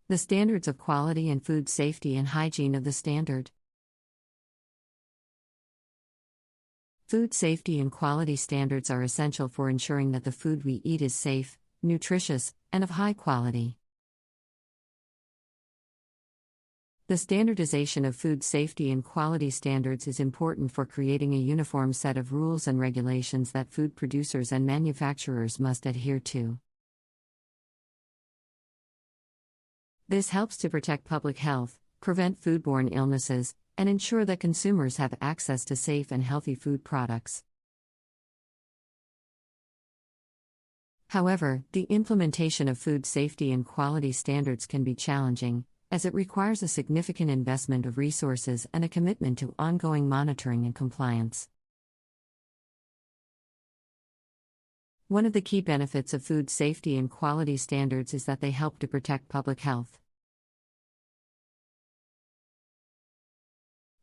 The standards of quality and food safety and hygiene of the standard. Food safety and quality standards are essential for ensuring that the food we eat is safe, nutritious, and of high quality. The standardization of food safety and quality standards is important for creating a uniform set of rules and regulations that food producers and manufacturers must adhere to. This helps to protect public health, prevent foodborne illnesses, and ensure that consumers have access to safe and healthy food products. However, the implementation of food safety and quality standards can be challenging, as it requires a significant investment of resources and a commitment to ongoing monitoring and compliance. One of the key benefits of food safety and quality standards is that they help to protect public health.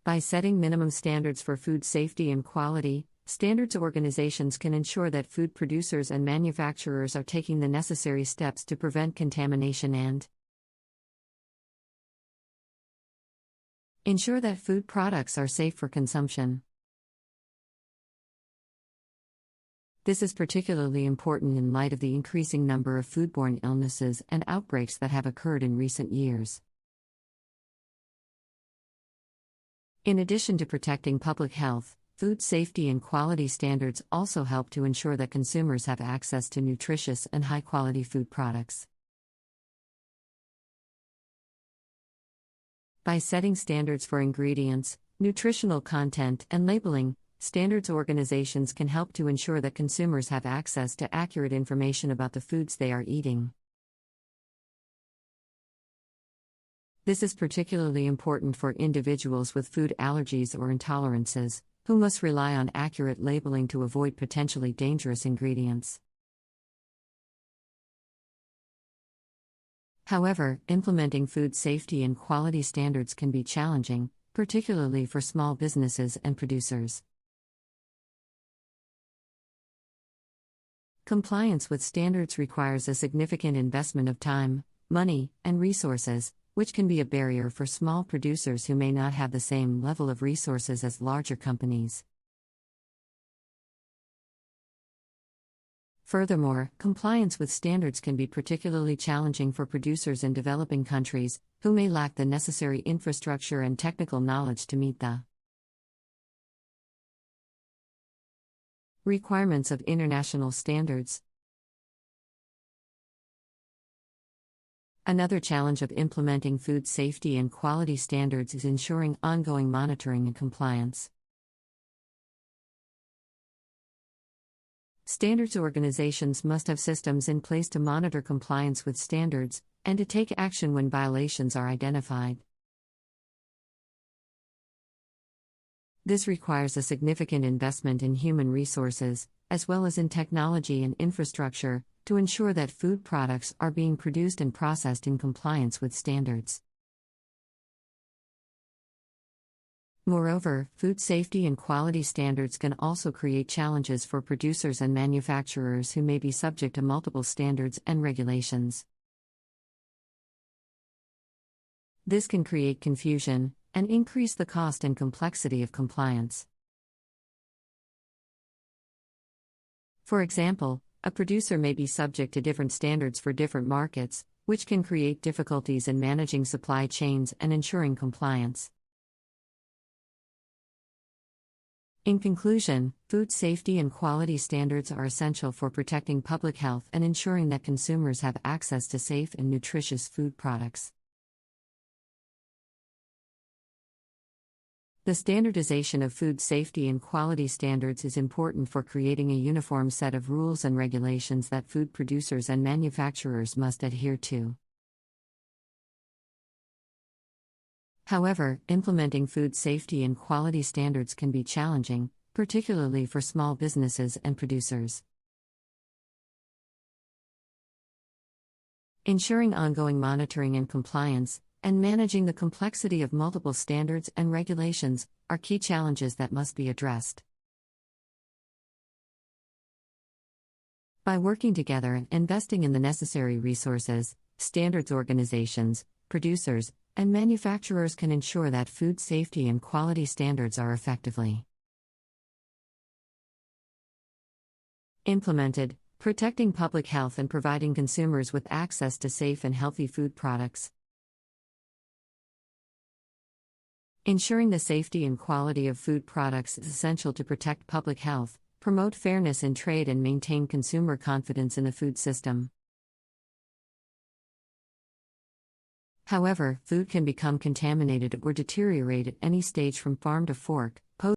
By setting minimum standards for food safety and quality, standards organizations can ensure that food producers and manufacturers are taking the necessary steps to prevent contamination and ensure that food products are safe for consumption. This is particularly important in light of the increasing number of foodborne illnesses and outbreaks that have occurred in recent years. In addition to protecting public health, food safety and quality standards also help to ensure that consumers have access to nutritious and high-quality food products. By setting standards for ingredients, nutritional content, and labeling, standards organizations can help to ensure that consumers have access to accurate information about the foods they are eating. This is particularly important for individuals with food allergies or intolerances, who must rely on accurate labeling to avoid potentially dangerous ingredients. However, implementing food safety and quality standards can be challenging, particularly for small businesses and producers. Compliance with standards requires a significant investment of time, money, and resources, which can be a barrier for small producers who may not have the same level of resources as larger companies. Furthermore, compliance with standards can be particularly challenging for producers in developing countries, who may lack the necessary infrastructure and technical knowledge to meet the requirements of international standards. Another challenge of implementing food safety and quality standards is ensuring ongoing monitoring and compliance. Standards organizations must have systems in place to monitor compliance with standards, and to take action when violations are identified. This requires a significant investment in human resources, as well as in technology and infrastructure, to ensure that food products are being produced and processed in compliance with standards. Moreover, food safety and quality standards can also create challenges for producers and manufacturers who may be subject to multiple standards and regulations. This can create confusion and increase the cost and complexity of compliance. For example, a producer may be subject to different standards for different markets, which can create difficulties in managing supply chains and ensuring compliance. In conclusion, food safety and quality standards are essential for protecting public health and ensuring that consumers have access to safe and nutritious food products. The standardization of food safety and quality standards is important for creating a uniform set of rules and regulations that food producers and manufacturers must adhere to. However, implementing food safety and quality standards can be challenging, particularly for small businesses and producers. Ensuring ongoing monitoring and compliance, and managing the complexity of multiple standards and regulations, are key challenges that must be addressed. By working together and investing in the necessary resources, standards organizations, producers, and manufacturers can ensure that food safety and quality standards are effectively implemented, protecting public health and providing consumers with access to safe and healthy food products. Ensuring the safety and quality of food products is essential to protect public health, promote fairness in trade, and maintain consumer confidence in the food system. However, food can become contaminated or deteriorate at any stage from farm to fork,